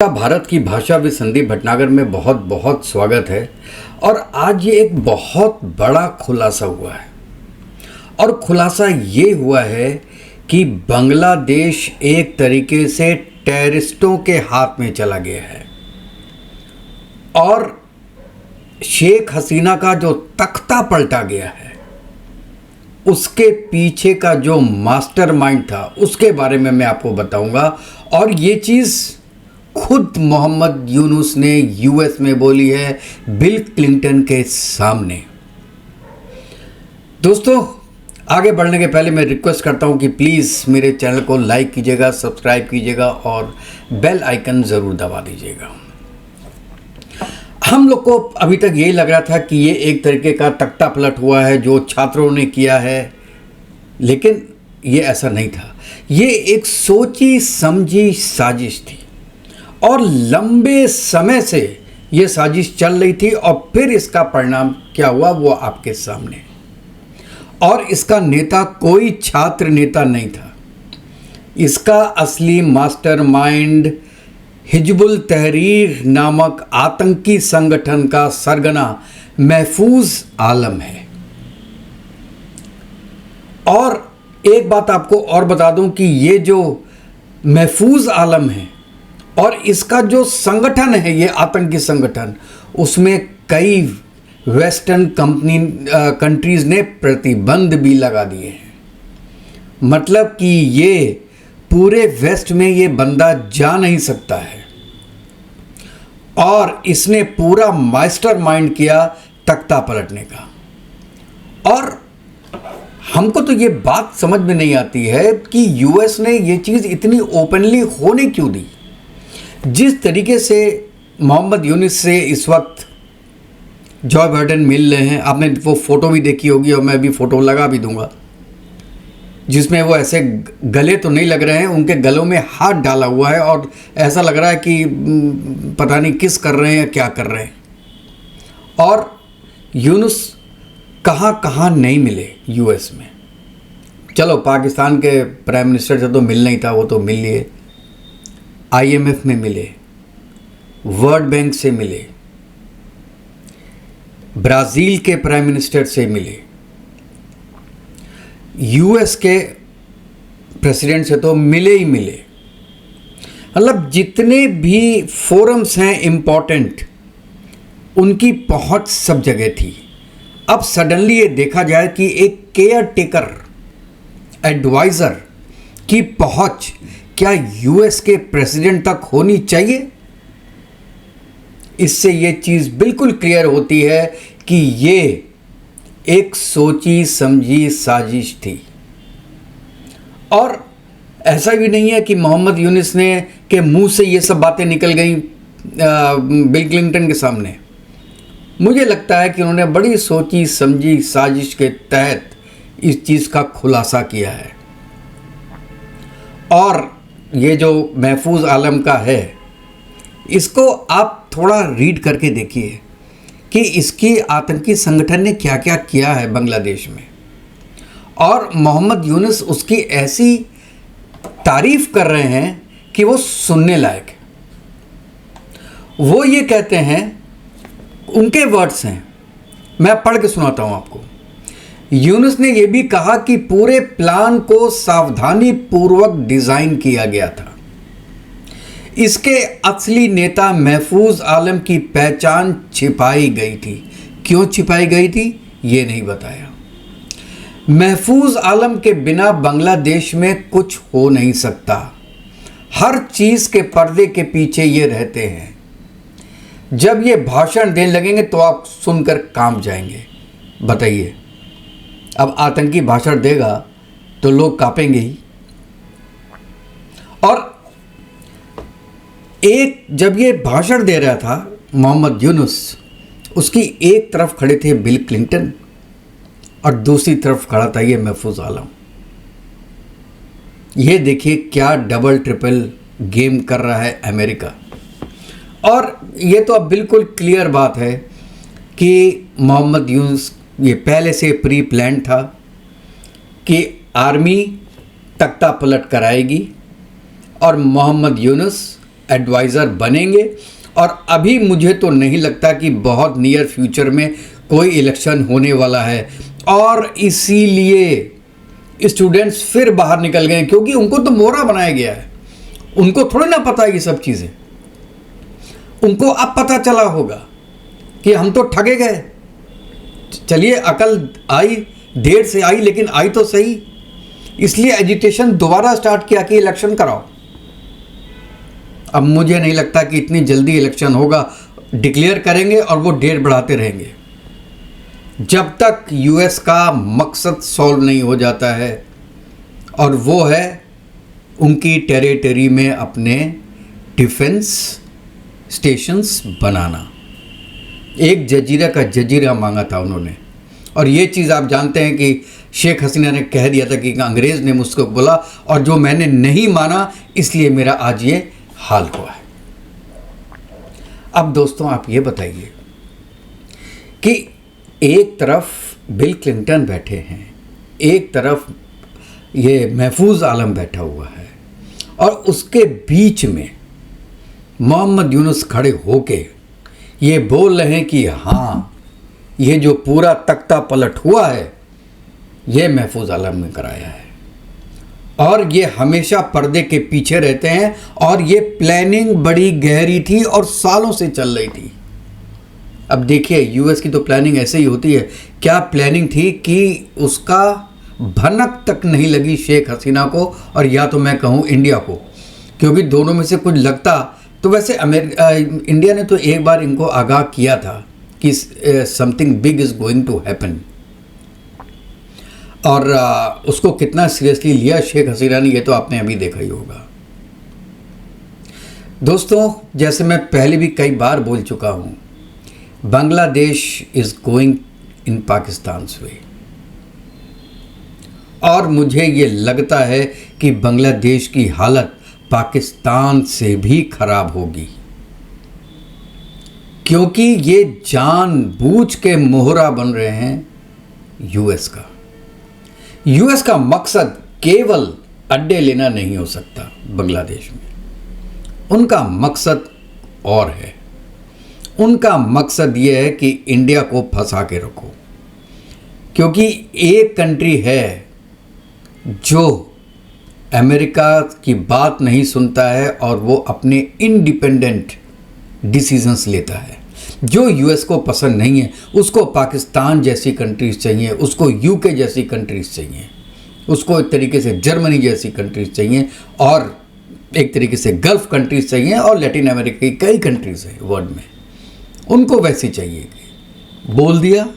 भारत की भाषा विद संदीप भटनागर में बहुत बहुत स्वागत है। और आज ये एक बहुत बड़ा खुलासा हुआ है और खुलासा ये हुआ है कि बांग्लादेश एक तरीके से टेररिस्टों के हाथ में चला गया है और शेख हसीना का जो तख्ता पलटा गया है उसके पीछे का जो मास्टरमाइंड था उसके बारे में मैं आपको बताऊंगा। और ये चीज़ खुद मोहम्मद यूनुस ने यूएस में बोली है बिल क्लिंटन के सामने। दोस्तों, आगे बढ़ने के पहले मैं रिक्वेस्ट करता हूं कि प्लीज़ मेरे चैनल को लाइक कीजिएगा, सब्सक्राइब कीजिएगा और बेल आइकन ज़रूर दबा दीजिएगा। हम लोग को अभी तक यही लग रहा था कि ये एक तरीके का तख्ता पलट हुआ है जो छात्रों ने किया है, लेकिन ये ऐसा नहीं था। ये एक सोची समझी साजिश थी और लंबे समय से ये साजिश चल रही थी और फिर इसका परिणाम क्या हुआ वो आपके सामने। और इसका नेता कोई छात्र नेता नहीं था, इसका असली मास्टरमाइंड हिजबुल तहरीर नामक आतंकी संगठन का सरगना महफूज आलम है। और एक बात आपको और बता दूं कि ये जो महफूज आलम है और इसका जो संगठन है, ये आतंकी संगठन, उसमें कई वेस्टर्न कंट्रीज़ ने प्रतिबंध भी लगा दिए हैं। मतलब कि ये पूरे वेस्ट में ये बंदा जा नहीं सकता है और इसने पूरा मास्टरमाइंड किया तख्ता पलटने का। और हमको तो ये बात समझ में नहीं आती है कि यूएस ने ये चीज़ इतनी ओपनली होने क्यों दी। जिस तरीके से मोहम्मद यूनुस से इस वक्त जो बाइडेन मिल रहे हैं, आपने वो फ़ोटो भी देखी होगी और मैं भी फ़ोटो लगा भी दूंगा, जिसमें वो ऐसे गले तो नहीं लग रहे हैं, उनके गलों में हाथ डाला हुआ है और ऐसा लग रहा है कि पता नहीं किस कर रहे हैं या क्या कर रहे हैं। और यूनुस कहाँ कहाँ नहीं मिले यूएस में। चलो, पाकिस्तान के प्राइम मिनिस्टर से तो मिलना ही था, वो तो मिल लिए, आईएमएफ में मिले, वर्ल्ड बैंक से मिले, ब्राज़ील के प्राइम मिनिस्टर से मिले, यूएस के प्रेसिडेंट से तो मिले ही मिले। मतलब जितने भी फोरम्स हैं इम्पॉर्टेंट, उनकी पहुंच सब जगह थी। अब सडनली ये देखा जाए कि एक केयर टेकर एडवाइज़र की पहुंच क्या यूएस के प्रेसिडेंट तक होनी चाहिए? इससे ये चीज़ बिल्कुल क्लियर होती है कि ये एक सोची समझी साजिश थी। और ऐसा भी नहीं है कि मोहम्मद यूनुस ने के मुंह से ये सब बातें निकल गई बिल क्लिंटन के सामने। मुझे लगता है कि उन्होंने बड़ी सोची समझी साजिश के तहत इस चीज़ का खुलासा किया है। और ये जो महफूज आलम का है, इसको आप थोड़ा रीड करके देखिए कि इसकी आतंकी संगठन ने क्या क्या किया है बांग्लादेश में। और मोहम्मद यूनुस उसकी ऐसी तारीफ कर रहे हैं कि वो सुनने लायक है। वो ये कहते हैं, उनके वर्ड्स हैं, मैं पढ़ के सुनाता हूँ आपको। यूनुस ने यह भी कहा कि पूरे प्लान को सावधानी पूर्वक डिजाइन किया गया था। इसके असली नेता महफूज आलम की पहचान छिपाई गई थी। क्यों छिपाई गई थी ये नहीं बताया। महफूज आलम के बिना बांग्लादेश में कुछ हो नहीं सकता। हर चीज के पर्दे के पीछे ये रहते हैं। जब ये भाषण देने लगेंगे तो आप सुनकर कांप जाएंगे। बताइए, अब आतंकी भाषण देगा तो लोग कांपेंगे ही। और एक जब ये भाषण दे रहा था मोहम्मद यूनुस, उसकी एक तरफ खड़े थे बिल क्लिंटन और दूसरी तरफ खड़ा था ये महफूज आलम। ये देखिए क्या डबल ट्रिपल गेम कर रहा है अमेरिका। और ये तो अब बिल्कुल क्लियर बात है कि मोहम्मद यूनुस ये पहले से प्री प्लान था कि आर्मी तख्ता पलट कराएगी और मोहम्मद यूनुस एडवाइज़र बनेंगे। और अभी मुझे तो नहीं लगता कि बहुत नियर फ्यूचर में कोई इलेक्शन होने वाला है, और इसीलिए स्टूडेंट्स फिर बाहर निकल गए, क्योंकि उनको तो मोहरा बनाया गया है। उनको थोड़ी ना पता है ये सब चीज़ें। उनको अब पता चला होगा कि हम तो ठगे गए। चलिए, अकल आई, देर से आई, लेकिन आई तो सही। इसलिए एजिटेशन दोबारा स्टार्ट किया कि इलेक्शन कराओ। अब मुझे नहीं लगता कि इतनी जल्दी इलेक्शन होगा। डिक्लेयर करेंगे और वो डेट बढ़ाते रहेंगे जब तक यूएस का मकसद सॉल्व नहीं हो जाता है, और वो है उनकी टेरिटरी में अपने डिफेंस स्टेशंस बनाना। एक जजीरा का जजीरा मांगा था उन्होंने, और ये चीज़ आप जानते हैं कि शेख हसीना ने कह दिया था कि अंग्रेज़ ने मुझको बोला, और जो मैंने नहीं माना इसलिए मेरा आज ये हाल हुआ है। अब दोस्तों, आप ये बताइए कि एक तरफ बिल क्लिंटन बैठे हैं, एक तरफ ये महफूज आलम बैठा हुआ है, और उसके बीच में मोहम्मद यूनुस खड़े होके ये बोल रहे हैं कि हाँ, ये जो पूरा तख्ता पलट हुआ है ये महफूज आलम ने कराया है, और ये हमेशा पर्दे के पीछे रहते हैं, और ये प्लानिंग बड़ी गहरी थी और सालों से चल रही थी। अब देखिए, यूएस की तो प्लानिंग ऐसे ही होती है। क्या प्लानिंग थी कि उसका भनक तक नहीं लगी शेख हसीना को, और या तो मैं कहूँ इंडिया को, क्योंकि दोनों में से कुछ लगता तो वैसे इंडिया ने तो एक बार इनको आगाह किया था कि something big is going to happen, और उसको कितना सीरियसली लिया शेख हसीना ने, ये तो आपने अभी देखा ही होगा। दोस्तों, जैसे मैं पहले भी कई बार बोल चुका हूँ, Bangladesh is going in Pakistan's way, और मुझे ये लगता है कि बांग्लादेश की हालत पाकिस्तान से भी खराब होगी, क्योंकि ये जानबूझ के मोहरा बन रहे हैं यूएस का। यूएस का मकसद केवल अड्डे लेना नहीं हो सकता बांग्लादेश में। उनका मकसद और है। उनका मकसद ये है कि इंडिया को फंसा के रखो, क्योंकि एक कंट्री है जो अमेरिका की बात नहीं सुनता है और वो अपने इंडिपेंडेंट डिसीजंस लेता है। जो यूएस को पसंद नहीं है, उसको पाकिस्तान जैसी कंट्रीज़ चाहिए, उसको यूके जैसी कंट्रीज़ चाहिए, उसको एक तरीके से जर्मनी जैसी कंट्रीज़ चाहिए, और एक तरीके से गल्फ़ कंट्रीज़ चाहिए, और लैटिन अमेरिका की कई कंट्रीज़ हैं वर्ल्ड में, उनको वैसी चाहिए। बोल दिया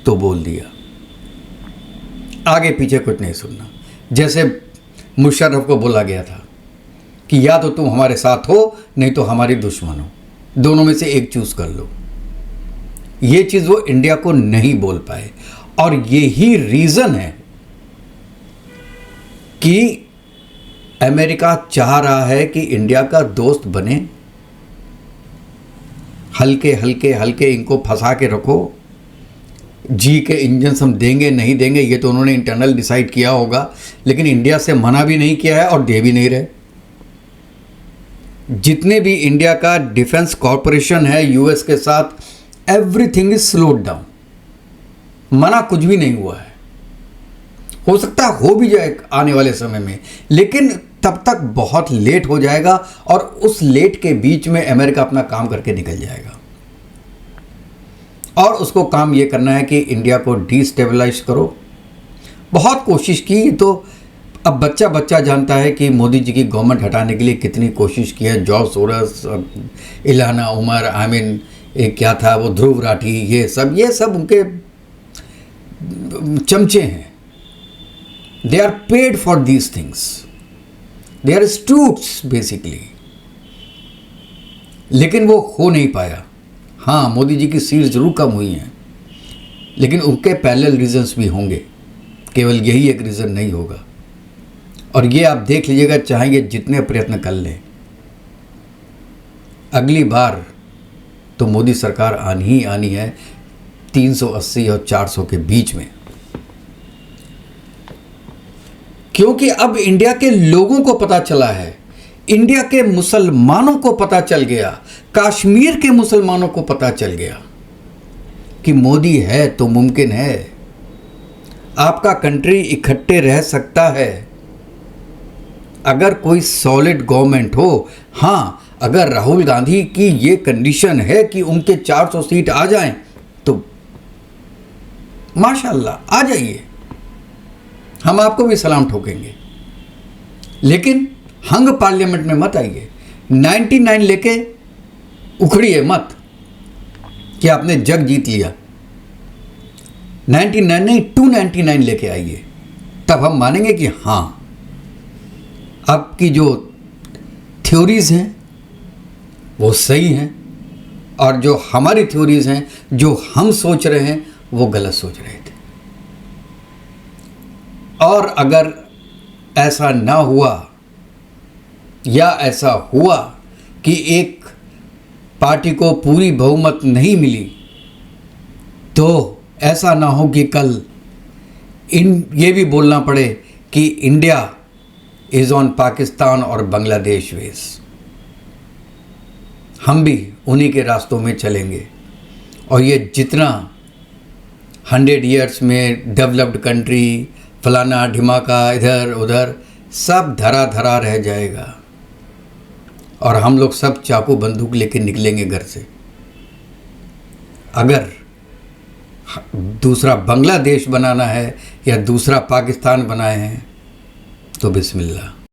तो बोल दिया, आगे पीछे कुछ नहीं सुनना। जैसे मुशर्रफ को बोला गया था कि या तो तुम हमारे साथ हो, नहीं तो हमारी दुश्मन हो, दोनों में से एक चूज़ कर लो। ये चीज़ वो इंडिया को नहीं बोल पाए, और यही रीज़न है कि अमेरिका चाह रहा है कि इंडिया का दोस्त बने। हल्के हल्के हल्के इनको फंसा के रखो। जी के इंजन हम देंगे नहीं देंगे ये तो उन्होंने इंटरनल डिसाइड किया होगा, लेकिन इंडिया से मना भी नहीं किया है और दे भी नहीं रहे। जितने भी इंडिया का डिफेंस कॉरपोरेशन है यूएस के साथ, एवरीथिंग इज स्लोड डाउन। मना कुछ भी नहीं हुआ है। हो सकता है हो भी जाए आने वाले समय में, लेकिन तब तक बहुत लेट हो जाएगा, और उस लेट के बीच में अमेरिका अपना काम करके निकल जाएगा। और उसको काम ये करना है कि इंडिया को डिस्टेबलाइज करो। बहुत कोशिश की, तो अब बच्चा बच्चा जानता है कि मोदी जी की गवर्नमेंट हटाने के लिए कितनी कोशिश की है। जॉर्ज सोरस, इल्हाना उमर, क्या था वो, ध्रुव राठी, ये सब उनके चमचे हैं। They are paid for these things, they are stooges basically. लेकिन वो हो नहीं पाया। हाँ, मोदी जी की सीट जरूर कम हुई हैं, लेकिन उनके पैरेलल रीजंस भी होंगे, केवल यही एक रीज़न नहीं होगा। और ये आप देख लीजिएगा, चाहे ये जितने प्रयत्न कर लें, अगली बार तो मोदी सरकार आनी ही आनी है 380 और 400 के बीच में, क्योंकि अब इंडिया के लोगों को पता चला है इंडिया के मुसलमानों को पता चल गया, कश्मीर के मुसलमानों को पता चल गया कि मोदी है तो मुमकिन है, आपका कंट्री इकट्ठे रह सकता है अगर कोई सॉलिड गवर्नमेंट हो। हाँ, अगर राहुल गांधी की ये कंडीशन है कि उनके 400 सीट आ जाएं तो माशाल्लाह आ जाइए, हम आपको भी सलाम ठोकेंगे, लेकिन हंग पार्लियामेंट में मत आइए। 99 लेके उखड़िए मत कि आपने जग जीत लिया। 99 नहीं 299 लेके आइए, तब हम मानेंगे कि हाँ आपकी जो थ्योरीज हैं वो सही हैं और जो हमारी थ्योरीज हैं, जो हम सोच रहे हैं वो गलत सोच रहे थे। और अगर ऐसा ना हुआ या ऐसा हुआ कि एक पार्टी को पूरी बहुमत नहीं मिली, तो ऐसा ना हो कि कल ये भी बोलना पड़े कि इंडिया इज़ ऑन पाकिस्तान और बांग्लादेश वेज। हम भी उन्हीं के रास्तों में चलेंगे और ये जितना 100 ईयर्स में डेवलप्ड कंट्री फलाना ढिमाका इधर उधर सब धरा धरा रह जाएगा और हम लोग सब चाकू बंदूक लेके निकलेंगे घर से। अगर दूसरा बांग्लादेश बनाना है या दूसरा पाकिस्तान बनाए हैं तो बिस्मिल्लाह।